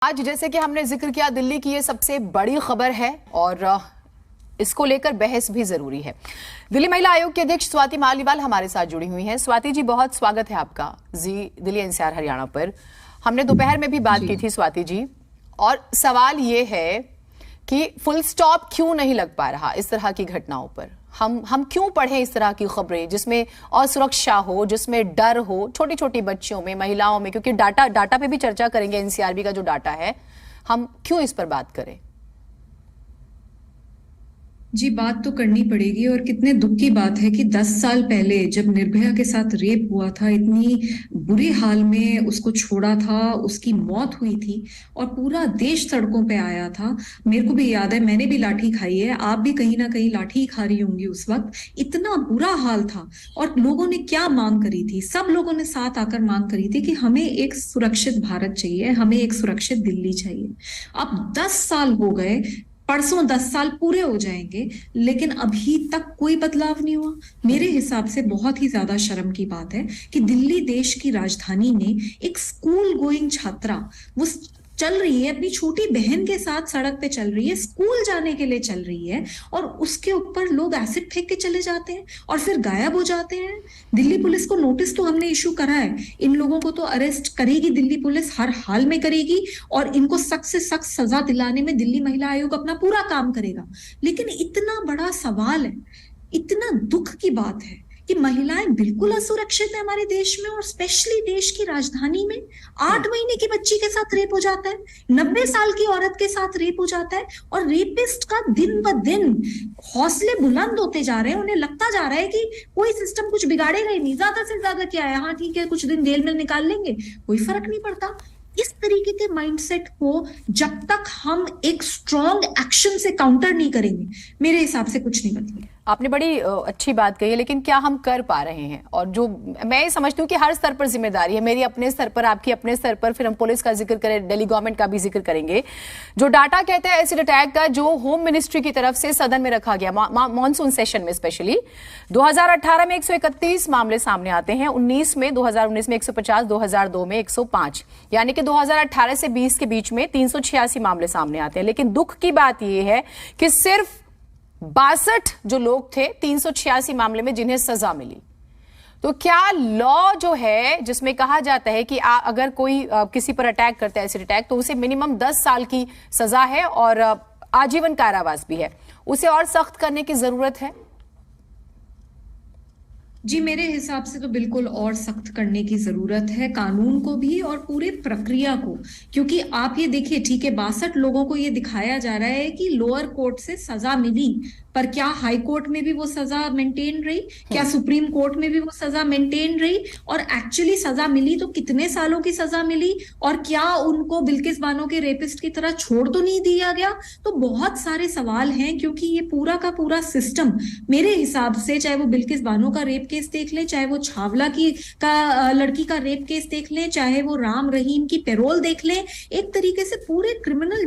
आज जैसे कि हमने जिक्र किया, दिल्ली की ये सबसे बड़ी खबर है और इसको लेकर बहस भी जरूरी है। दिल्ली महिला आयोग की अध्यक्ष स्वाति मालीवाल हमारे साथ जुड़ी हुई हैं। स्वाति जी, बहुत स्वागत है आपका जी दिल्ली एनसीआर हरियाणा पर। हमने दोपहर में भी बात की थी स्वाति जी, और सवाल ये है कि फुल स्टॉप क्यों नहीं लग पा रहा इस तरह की घटनाओं पर। हम क्यों पढ़ें इस तरह की खबरें जिसमें असुरक्षा हो, जिसमें डर हो, छोटी छोटी बच्चियों में, महिलाओं में, क्योंकि डाटा पे भी चर्चा करेंगे। एनसीआरबी का जो डाटा है, हम क्यों इस पर बात करें? जी, बात तो करनी पड़ेगी। और कितने दुख की बात है कि 10 साल पहले जब निर्भया के साथ रेप हुआ था, इतनी बुरे हाल में उसको छोड़ा था, उसकी मौत हुई थी और पूरा देश सड़कों पे आया था। मेरे को भी याद है, मैंने भी लाठी खाई है, आप भी कहीं ना कहीं लाठी खा रही होंगी। उस वक्त इतना बुरा हाल था और लोगों ने क्या मांग करी थी? सब लोगों ने साथ आकर मांग करी थी कि हमें एक सुरक्षित भारत चाहिए, हमें एक सुरक्षित दिल्ली चाहिए। अब 10 साल हो गए, परसों 10 साल पूरे हो जाएंगे, लेकिन अभी तक कोई बदलाव नहीं हुआ। मेरे हिसाब से बहुत ही ज्यादा शर्म की बात है कि दिल्ली देश की राजधानी में एक स्कूल गोइंग छात्रा, वो चल रही है, अपनी छोटी बहन के साथ सड़क पे चल रही है, स्कूल जाने के लिए चल रही है, और उसके ऊपर लोग एसिड फेंक के चले जाते हैं और फिर गायब हो जाते हैं। दिल्ली पुलिस को नोटिस तो हमने इशू करा है, इन लोगों को तो अरेस्ट करेगी दिल्ली पुलिस, हर हाल में करेगी, और इनको सख्त से सख्त सजा दिलाने में दिल्ली महिला आयोग अपना पूरा काम करेगा। लेकिन इतना बड़ा सवाल है, इतना दुख की बात है कि महिलाएं बिल्कुल असुरक्षित है हमारे देश में, और स्पेशली देश की राजधानी में। 8 महीने की बच्ची के साथ रेप हो जाता है, 90 साल की औरत के साथ रेप हो जाता है, और रेपिस्ट का दिन ब दिन हौसले बुलंद होते जा रहे हैं। उन्हें लगता जा रहा है कि कोई सिस्टम कुछ बिगाड़ेगा ही नहीं, ज्यादा से ज्यादा क्या है, हाँ ठीक है कुछ दिन जेल में निकाल लेंगे, कोई फर्क नहीं पड़ता। इस तरीके के माइंडसेट को जब तक हम एक स्ट्रॉन्ग एक्शन से काउंटर नहीं करेंगे, मेरे हिसाब से कुछ नहीं बदलेगा। आपने बड़ी अच्छी बात कही है, लेकिन क्या हम कर पा रहे हैं? और जो मैं समझती हूँ कि हर स्तर पर जिम्मेदारी है, मेरी अपने स्तर पर, आपकी अपने स्तर पर, फिर हम पुलिस का जिक्र करें, दिल्ली गवर्नमेंट का भी जिक्र करेंगे। जो डाटा कहते हैं एसिड अटैक का, जो होम मिनिस्ट्री की तरफ से सदन में रखा गया मॉनसून सेशन में, स्पेशली 2018 में 131 मामले सामने आते हैं, 2019 में 150, 2002 में 105, यानी कि 2018 से 20 के बीच में 386 मामले सामने आते हैं। लेकिन दुख की बात यह है कि सिर्फ 62 जो लोग थे 386 मामले में जिन्हें सजा मिली। तो क्या लॉ जो है, जिसमें कहा जाता है कि अगर कोई किसी पर अटैक करता है, एसिड अटैक, तो उसे मिनिमम 10 साल की सजा है और आजीवन कारावास भी है, उसे और सख्त करने की जरूरत है? जी, मेरे हिसाब से तो बिल्कुल और सख्त करने की जरूरत है, कानून को भी और पूरे प्रक्रिया को। क्योंकि आप ये देखिए, ठीक है 62 लोगों को ये दिखाया जा रहा है कि लोअर कोर्ट से सजा मिली, पर क्या हाई कोर्ट में भी वो सजा मेंटेन रही? क्या सुप्रीम कोर्ट में भी वो सजा मेंटेन रही? और एक्चुअली सजा मिली तो कितने सालों की सजा मिली? और क्या उनको बिल्किस बानो के रेपिस्ट की तरह छोड़ तो नहीं दिया गया? तो बहुत सारे सवाल हैं, क्योंकि ये पूरा का पूरा सिस्टम मेरे हिसाब से, चाहे वो बिल्किस बानो का रेप केस देख लें, चाहे वो छावला की लड़की का रेप केस देख लें, चाहे वो राम रहीम की पेरोल देख लें, एक तरीके से पूरे क्रिमिनल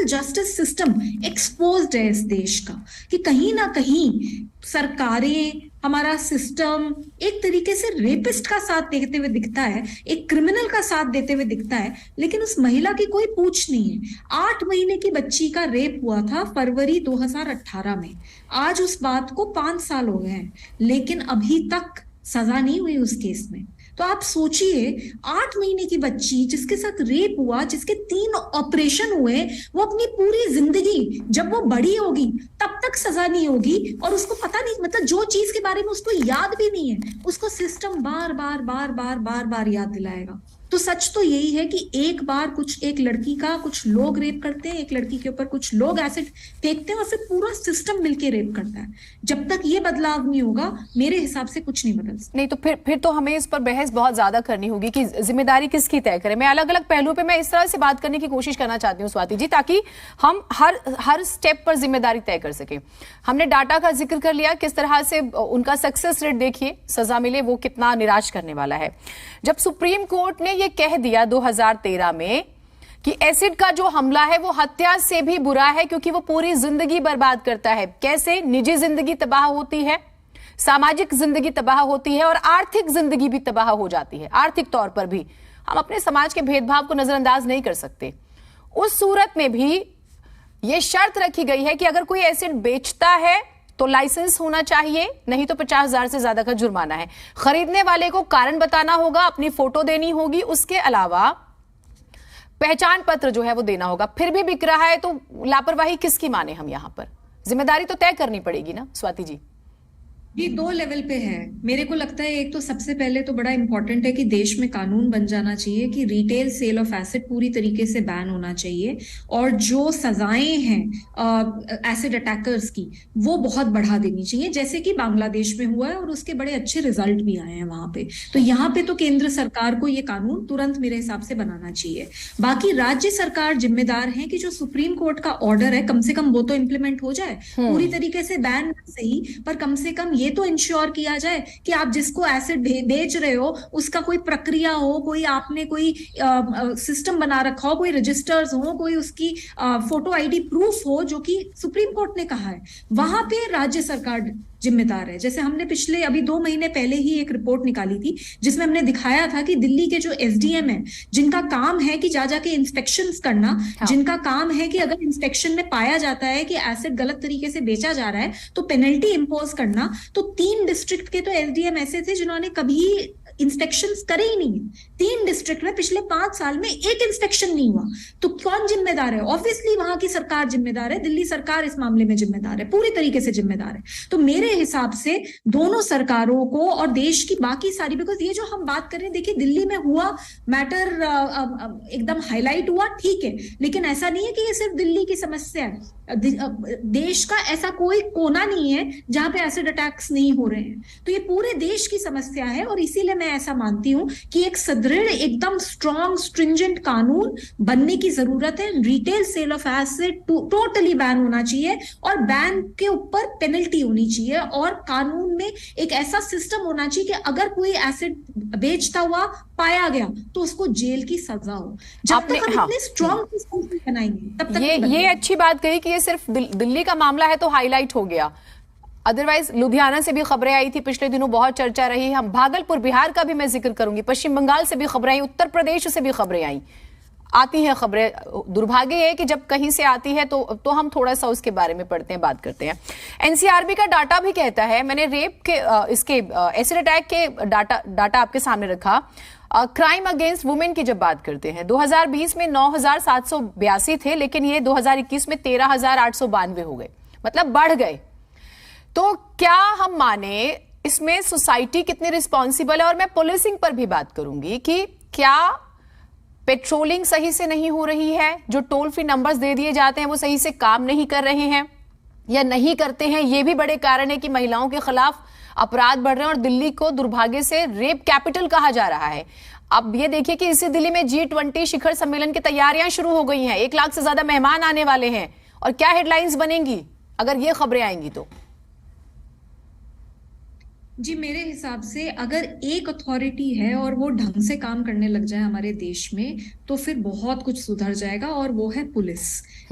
जस्टिस सिस्टम एक्सपोज्ड है इस देश का, कि कहीं ना कहीं सरकारें, हमारा सिस्टम एक तरीके से रेपिस्ट का साथ देते हुए दिखता है, एक क्रिमिनल का साथ देते हुए दिखता है, लेकिन उस महिला की कोई पूछ नहीं है। 8 महीने की बच्ची का रेप हुआ था फरवरी 2018 में, आज उस बात को 5 साल हो गए हैं, लेकिन अभी तक सजा नहीं हुई उस केस में। तो आप सोचिए, 8 महीने की बच्ची जिसके साथ रेप हुआ, जिसके 3 ऑपरेशन हुए, वो अपनी पूरी जिंदगी, जब वो बड़ी होगी तब तक सजा नहीं होगी, और उसको पता नहीं, मतलब जो चीज के बारे में उसको याद भी नहीं है, उसको सिस्टम बार बार बार बार बार बार याद दिलाएगा। तो सच तो यही है कि एक बार एक लड़की का कुछ लोग रेप करते हैं, एक लड़की के ऊपर कुछ लोग एसिड फेंकते हैं, और फिर पूरा सिस्टम मिलके रेप करता है। जब तक ये बदलाव नहीं होगा, मेरे हिसाब से कुछ नहीं बदल सकता। नहीं तो फिर तो हमें इस पर बहस बहुत ज्यादा करनी होगी कि जिम्मेदारी किसकी तय करें। मैं अलग अलग पहलुओं पे मैं इस तरह से बात करने की कोशिश करना चाहती हूँ स्वाति जी, ताकि हम हर स्टेप पर जिम्मेदारी तय कर सके। हमने डाटा का जिक्र कर लिया, किस तरह से उनका सक्सेस रेट देखिए, सजा मिले वो कितना निराश करने वाला है। जब सुप्रीम कोर्ट ने ये कह दिया 2013 में कि एसिड का जो हमला है वो हत्या से भी बुरा है, क्योंकि वो पूरी जिंदगी बर्बाद करता है। कैसे? निजी जिंदगी तबाह होती है, सामाजिक जिंदगी तबाह होती है, और आर्थिक जिंदगी भी तबाह हो जाती है, आर्थिक तौर पर भी हम अपने समाज के भेदभाव को नजरअंदाज नहीं कर सकते। उस सूरत में भी यह शर्त रखी गई है कि अगर कोई एसिड बेचता है तो लाइसेंस होना चाहिए, नहीं तो 50,000 से ज्यादा का जुर्माना है। खरीदने वाले को कारण बताना होगा, अपनी फोटो देनी होगी, उसके अलावा पहचान पत्र जो है वो देना होगा। फिर भी बिक रहा है तो लापरवाही किसकी माने हम? यहां पर जिम्मेदारी तो तय करनी पड़ेगी ना स्वाति जी। ये दो लेवल पे है। मेरे को लगता है एक तो सबसे पहले तो बड़ा इंपॉर्टेंट है कि देश में कानून बन जाना चाहिए कि रिटेल सेल ऑफ एसिड पूरी तरीके से बैन होना चाहिए, और जो सजाएं हैं एसिड अटैकर्स की वो बहुत बढ़ा देनी चाहिए, जैसे कि बांग्लादेश में हुआ है और उसके बड़े अच्छे रिजल्ट भी आए हैं वहां पे। तो यहाँ पे तो केंद्र सरकार को ये कानून तुरंत मेरे हिसाब से बनाना चाहिए। बाकी राज्य सरकार जिम्मेदार है कि जो सुप्रीम कोर्ट का ऑर्डर है कम से कम वो तो इम्प्लीमेंट हो जाए। पूरी तरीके से बैन सही, पर कम से कम ये तो इंश्योर किया जाए कि आप जिसको एसिड बेच रहे हो उसका कोई प्रक्रिया हो, कोई आपने कोई सिस्टम बना रखा हो, कोई रजिस्टर्स हो, कोई उसकी फोटो आईडी प्रूफ हो, जो कि सुप्रीम कोर्ट ने कहा है। वहां पे राज्य सरकार जिम्मेदार है। जैसे हमने पिछले अभी 2 महीने पहले ही एक रिपोर्ट निकाली थी जिसमें हमने दिखाया था कि दिल्ली के जो एसडीएम है, जिनका काम है कि जा जाके इंस्पेक्शंस करना, जिनका काम है कि अगर इंस्पेक्शन में पाया जाता है कि एसिड गलत तरीके से बेचा जा रहा है तो पेनल्टी इंपोज करना, तो 3 डिस्ट्रिक्ट के तो एसडीएम ऐसे थे जिन्होंने कभी इंस्पेक्शंस करे ही नहीं। 3 डिस्ट्रिक्ट में पिछले 5 साल में एक इंस्पेक्शन नहीं हुआ। तो कौन जिम्मेदार है? ऑब्वियसली वहां की सरकार जिम्मेदार है, दिल्ली सरकार इस मामले में जिम्मेदार है, पूरी तरीके से जिम्मेदार है। तो मेरे हिसाब से दोनों सरकारों को और देश की बाकी सारी, बिकॉज ये जो हम बात कर रहे हैं, देखिए दिल्ली में हुआ मैटर एकदम हाईलाइट हुआ, ठीक है, लेकिन ऐसा नहीं है कि ये सिर्फ दिल्ली की समस्या है। देश का ऐसा कोई कोना नहीं है जहां पे एसिड अटैक्स नहीं हो रहे हैं। तो ये पूरे देश की समस्या है, और इसीलिए मैं ऐसा मानती हूं कि एक सुदृढ़ एकदम स्ट्रॉन्ग स्ट्रिंजेंट कानून बनने की जरूरत है। Retail sale of acid totally ban होना चाहिए, और बैन के ऊपर पेनल्टी होनी चाहिए, और कानून में एक ऐसा सिस्टम होना चाहिए कि अगर कोई एसिड बेचता हुआ पाया गया तो उसको जेल की सजा हो। जब तक हम इतने स्ट्रॉन्ग बनाएंगे तब तक ये अच्छी बात कही कि ये सिर्फ दिल्ली का मामला है तो हाईलाइट हो गया, अदरवाइज लुधियाना से भी खबरें आई थी पिछले दिनों, बहुत चर्चा रही। हम भागलपुर बिहार का भी मैं जिक्र करूंगी, पश्चिम बंगाल से भी खबरें आई, उत्तर प्रदेश से भी खबरें आई, आती हैं खबरें। दुर्भाग्य है कि जब कहीं से आती है तो हम थोड़ा सा उसके बारे में पढ़ते हैं, बात करते हैं। एनसीआरबी का डाटा भी कहता है, मैंने रेप के इसके एसिड अटैक के डाटा आपके सामने रखा। क्राइम अगेंस्ट वुमेन की जब बात करते हैं, 2020 में 9,782 थे, लेकिन ये 2021 में 13,892 हो गए, मतलब बढ़ गए। तो क्या हम माने इसमें सोसाइटी कितनी रिस्पॉन्सिबल है? और मैं पुलिसिंग पर भी बात करूंगी कि क्या पेट्रोलिंग सही से नहीं हो रही है, जो टोल फ्री नंबर्स दे दिए जाते हैं वो सही से काम नहीं कर रहे हैं या नहीं करते हैं। ये भी बड़े कारण है कि महिलाओं के खिलाफ अपराध बढ़ रहे हैं, और दिल्ली को दुर्भाग्य से रेप कैपिटल कहा जा रहा है। अब ये देखिए कि इसी दिल्ली में G20 शिखर सम्मेलन की तैयारियां शुरू हो गई हैं, 1 लाख से ज्यादा मेहमान आने वाले हैं, और क्या हेडलाइंस बनेंगी अगर ये खबरें आएंगी तो। जी, मेरे हिसाब से अगर एक अथॉरिटी है और वो ढंग से काम करने लग जाए हमारे देश में तो फिर बहुत कुछ सुधर जाएगा, और वो है पुलिस।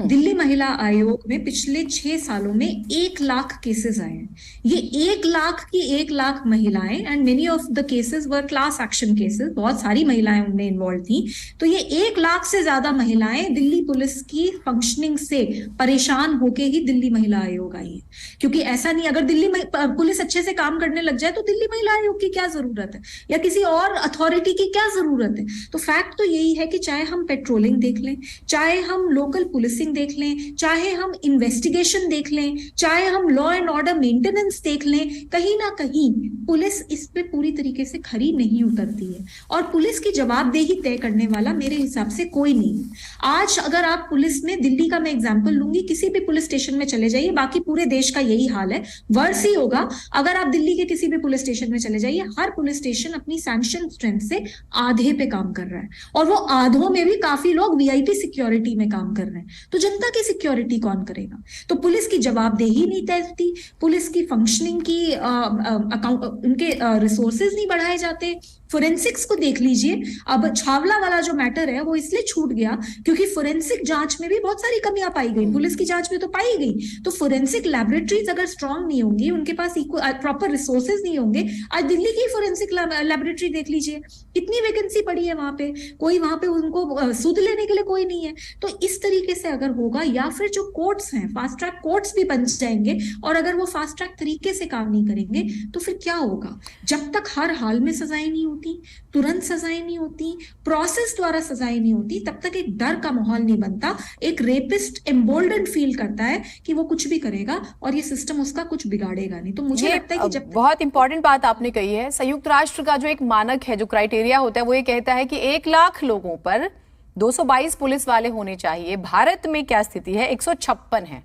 दिल्ली महिला आयोग में पिछले 6 सालों में 1 लाख केसेस आए हैं। ये 1 लाख की 1 लाख महिलाएं, and many of the cases were class action cases, बहुत सारी महिलाएं उनमें इन्वॉल्व थी। तो ये 1 लाख से ज्यादा महिलाएं दिल्ली पुलिस की फंक्शनिंग से परेशान होके ही दिल्ली महिला आयोग आई है। क्योंकि ऐसा नहीं, अगर दिल्ली पुलिस अच्छे से काम करने लग जाए तो दिल्ली महिला आयोग की क्या जरूरत है, या किसी और अथॉरिटी की क्या जरूरत है। तो फैक्ट तो यही है कि चाहे हम पेट्रोलिंग देख लें, चाहे हम लोकल पुलिसिंग देख लें, चाहे हम इन्वेस्टिगेशन देख लें, चाहे हम लॉ एंड ऑर्डर मेंटेनेंस देख लें, कहीं ना कहीं पुलिस इस पे पूरी तरीके से खरी नहीं उतरती है, और पुलिस की जवाबदेही तय करने वाला मेरे हिसाब से कोई नहीं। आज अगर आप पुलिस में, दिल्ली का मैं एग्जाम्पल लूंगी, किसी भी पुलिस स्टेशन में चले जाइए, बाकी पूरे देश का यही हाल है, वर्ष ही होगा। अगर आप दिल्ली के किसी भी पुलिस स्टेशन में चले जाइए, हर पुलिस स्टेशन अपनी सैंक्शन स्ट्रेंथ से आधे पे काम कर रहा है, और वो आधों में भी काफी लोग वीआईपी सिक्योरिटी में काम कर रहे हैं। तो जनता की सिक्योरिटी कौन करेगा? तो पुलिस की जवाबदेही नहीं तय होती, पुलिस की फंक्शनिंग की उनके रिसोर्सेज नहीं बढ़ाए जाते, फोरेंसिक्स को देख लीजिए। अब छावला वाला जो मैटर है वो इसलिए छूट गया क्योंकि फोरेंसिक जांच में भी बहुत सारी कमियां पाई गई, पुलिस की जांच में तो पाई गई। तो फोरेंसिक लैबोरेटरीज अगर स्ट्रांग नहीं होंगी, उनके पास प्रॉपर रिसोर्सेज नहीं होंगे। आज दिल्ली की फोरेंसिक लैबोरेटरी देख लीजिए, कितनी वैकेंसी पड़ी है वहां पे, कोई वहां पे उनको सुध लेने के लिए कोई नहीं है। तो इस तरीके से अगर होगा, या फिर जो कोर्ट्स हैं, फास्ट ट्रैक कोर्ट्स भी बन जाएंगे, और अगर वो फास्ट ट्रैक तरीके से काम नहीं करेंगे तो फिर क्या होगा? जब तक हर हाल में सजाएं नहीं होती, तुरंत सजाएं नहीं होती, प्रोसेस द्वारा सजाएं नहीं होती, तब तक एक डर का माहौल नहीं बनता। एक रेपिस्ट एम्बोल्डन फील करता है कि वो कुछ भी करेगा और ये सिस्टम उसका कुछ बिगाड़ेगा नहीं। तो मुझे लगता है कि जब बहुत इंपॉर्टेंट बात आपने कही है। संयुक्त राष्ट्र का जो एक मानक है, जो क्राइटेरिया होता है, वो ये कहता है कि 1 लाख लोगों पर 222 पुलिस वाले होने चाहिए। भारत में क्या स्थिति है? 156 है,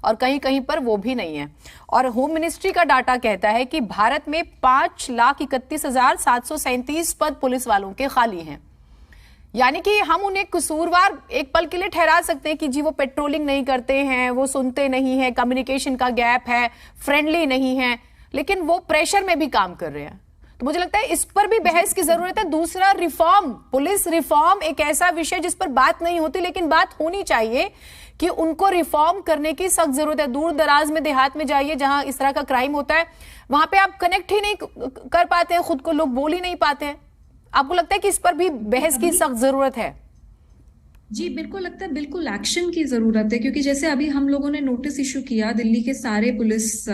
और कहीं कहीं पर वो भी नहीं है। और होम मिनिस्ट्री का डाटा कहता है कि भारत में 5,31,737 पद पुलिस वालों के खाली हैं। यानी कि हम उन्हें कसूरवार एक पल के लिए ठहरा सकते हैं कि जी वो पेट्रोलिंग नहीं करते हैं, वो सुनते नहीं हैं, कम्युनिकेशन का गैप है, फ्रेंडली नहीं है, लेकिन वो प्रेशर में भी काम कर रहे हैं। तो मुझे लगता है इस पर भी बहस की जरूरत है। दूसरा, रिफॉर्म, पुलिस रिफॉर्म एक ऐसा विषय जिस पर बात नहीं होती, लेकिन बात होनी चाहिए कि उनको रिफॉर्म करने की सख्त जरूरत है। दूर दराज में, देहात में जाइए जहां इस तरह का क्राइम होता है, वहां पे आप कनेक्ट ही नहीं कर पाते हैं, खुद को लोग बोल ही नहीं पाते हैं। आपको लगता है कि इस पर भी बहस की सख्त जरूरत है? जी बिल्कुल लगता है, बिल्कुल एक्शन की जरूरत है। क्योंकि जैसे अभी हम लोगों ने नोटिस इशू किया, दिल्ली के सारे पुलिस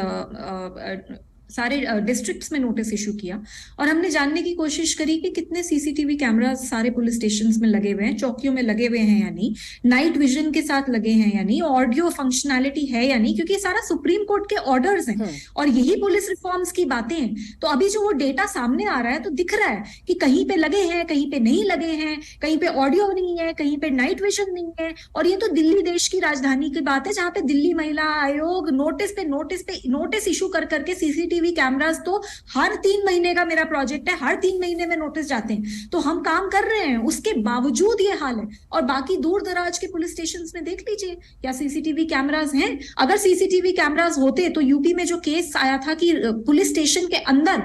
सारे डिस्ट्रिक्ट्स में नोटिस इशू किया, और हमने जानने की कोशिश करी कि कितने सीसीटीवी कैमरा सारे पुलिस स्टेशन में लगे हुए हैं, चौकियों में लगे हुए हैं या नहीं, नाइट विजन के साथ लगे हैं या नहीं, ऑडियो फंक्शनैलिटी है या नहीं, क्योंकि ये सारा सुप्रीम कोर्ट के ऑर्डर्स हैं और यही पुलिस रिफॉर्म्स की बातें हैं। तो अभी जो वो डेटा सामने आ रहा है तो दिख रहा है कि कहीं पे लगे हैं, कहीं पे नहीं लगे हैं, कहीं पे ऑडियो नहीं है, कहीं पे नाइट विजन नहीं है। और ये तो दिल्ली देश की राजधानी की बात है, जहां पे दिल्ली महिला आयोग नोटिस पे नोटिस इशू कर करके सीसीटीवी कैमरास तो हर 3 महीने का मेरा प्रोजेक्ट है, हर 3 महीने में नोटिस जाते हैं। तो हम काम कर रहे हैं, उसके बावजूद ये हाल है। और बाकी दूर दराज के पुलिस स्टेशंस में देख लीजिए, क्या सीसीटीवी कैमरास हैं? अगर सीसीटीवी कैमरास होते तो यूपी में जो केस आया था कि पुलिस स्टेशन के अंदर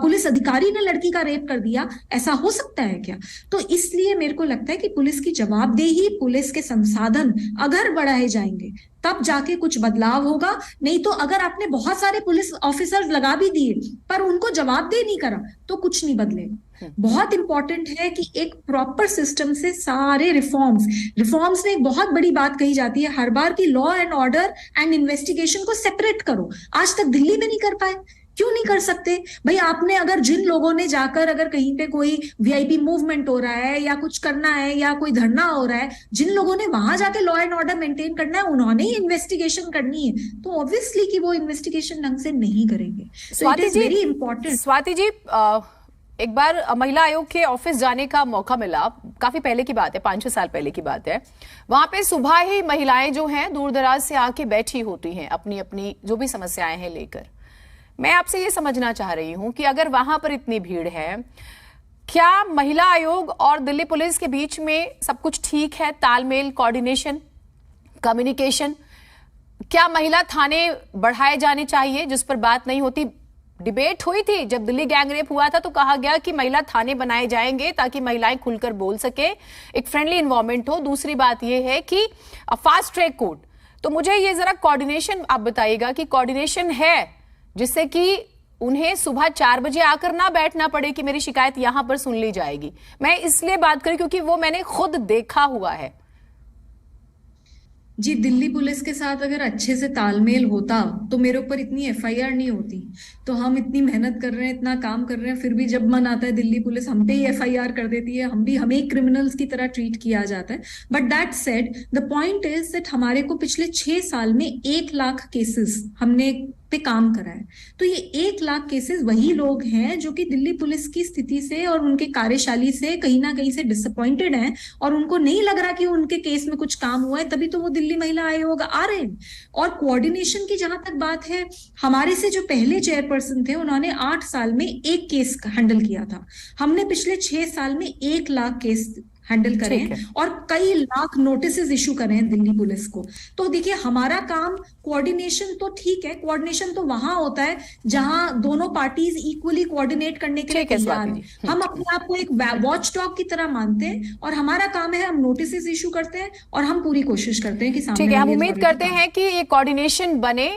पुलिस अधिकारी ने लड़की का रेप कर दिया, ऐसा हो सकता है क्या? तो इसलिए मेरे को लगता है कि पुलिस की जवाबदेही, पुलिस के संसाधन अगर बढ़ाए जाएंगे तब जाके कुछ बदलाव होगा। नहीं तो अगर आपने बहुत सारे पुलिस ऑफिसर्स लगा भी दिए पर उनको जवाबदेही नहीं करा तो कुछ नहीं बदलेगा। बहुत इंपॉर्टेंट है कि एक प्रॉपर सिस्टम से सारे रिफॉर्म्स में एक बहुत बड़ी बात कही जाती है हर बार की law and order and investigation को सेपरेट करो। आज तक दिल्ली में नहीं कर पाए, क्यों नहीं कर सकते भाई? आपने अगर जिन लोगों ने जाकर, अगर कहीं पे कोई वीआईपी मूवमेंट हो रहा है या कुछ करना है या कोई धरना हो रहा है, जिन लोगों ने वहां जाके लॉ एंड ऑर्डर मेंटेन करना है, उन्होंने ही इन्वेस्टिगेशन करनी है। तो ऑब्वियसली कि वो इन्वेस्टिगेशन ढंग से नहीं करेंगे। Swati ji, very important. स्वाति जी, एक बार महिला आयोग के ऑफिस जाने का मौका मिला, काफी पहले की बात है, 5-6 साल पहले की बात है। वहां पे सुबह ही महिलाएं जो हैं दूर दराज से आके बैठी होती हैं अपनी अपनी जो भी समस्याएं हैं लेकर। मैं आपसे ये समझना चाह रही हूं कि अगर वहां पर इतनी भीड़ है, क्या महिला आयोग और दिल्ली पुलिस के बीच में सब कुछ ठीक है? तालमेल, कोऑर्डिनेशन, कम्युनिकेशन? क्या महिला थाने बढ़ाए जाने चाहिए जिस पर बात नहीं होती? डिबेट हुई थी जब दिल्ली गैंगरेप हुआ था, तो कहा गया कि महिला थाने बनाए जाएंगे ताकि महिलाएं खुलकर बोल सके, एक फ्रेंडली एनवायरनमेंट हो। दूसरी बात यह है कि फास्ट ट्रैक कोर्ट। तो मुझे ये जरा कोऑर्डिनेशन आप बताइएगा कि कोऑर्डिनेशन है जिससे कि उन्हें सुबह 4 बजे आकर ना बैठना पड़े कि मेरी शिकायत यहां पर सुन ली जाएगी। मैं इसलिए बात करी क्योंकि वो मैंने खुद देखा हुआ है। जी, दिल्ली पुलिस के साथ अगर अच्छे से तालमेल होता तो मेरे ऊपर इतनी एफआईआर नहीं होती। तो हम इतनी मेहनत कर रहे हैं, इतना काम कर रहे हैं, फिर भी जब मन आता है दिल्ली पुलिस हम पे ही एफआईआर कर देती है, हमें क्रिमिनल्स की तरह ट्रीट किया जाता है। But that said, the point is that हमारे को पिछले 6 साल में 1 लाख केसेस हमने पे काम करा है। तो ये 1 लाख केसेस वही लोग हैं जो कि दिल्ली पुलिस की स्थिति से और उनके कार्यशैली से कहीं ना कहीं से डिसअपॉइंटेड हैं और उनको नहीं लग रहा कि उनके केस में कुछ काम हुआ है, तभी तो वो दिल्ली महिला आयोग आ रहे हैं। और कोऑर्डिनेशन की जहां तक बात है, हमारे से जो पहले चेयरपर्सन थे उन्होंने 8 साल में 1 केस हैंडल किया था। हमने पिछले 6 साल में 1 लाख केस हैंडल करे ठीक हैं है। और कई लाख नोटिसेस इशू करे हैं दिल्ली पुलिस को। तो देखिए, हमारा काम कोऑर्डिनेशन तो ठीक है, कोऑर्डिनेशन तो वहां होता है जहां दोनों पार्टीज इक्वली कोऑर्डिनेट करने के लिए ठीक है तैयार स्वाति हैं। जी। हम अपने आप को एक वॉच डॉग की तरह मानते हैं और हमारा काम है, हम नोटिसेस इशू करते हैं और हम पूरी कोशिश करते हैं कि सामने ठीक है, हम वाली उम्मीद अथॉरिटी करते हैं कि ये कोऑर्डिनेशन बने,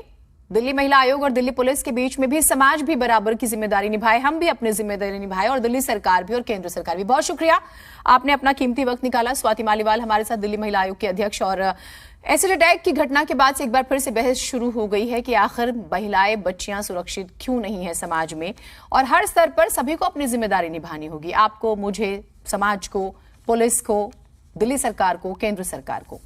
दिल्ली महिला आयोग और दिल्ली पुलिस के बीच में भी समाज भी बराबर की जिम्मेदारी निभाए, हम भी अपनी जिम्मेदारी निभाए और दिल्ली सरकार भी और केंद्र सरकार भी। बहुत शुक्रिया, आपने अपना कीमती वक्त निकाला। स्वाति मालीवाल हमारे साथ, दिल्ली महिला आयोग के अध्यक्ष। और एसिड अटैक की घटना के बाद से एक बार फिर से बहस शुरू हो गई है कि आखिर महिलाएं, बच्चियां सुरक्षित क्यों नहीं है समाज में, और हर स्तर पर सभी को अपनी जिम्मेदारी निभानी होगी, आपको, मुझे, समाज को, पुलिस को, दिल्ली सरकार को, केंद्र सरकार को।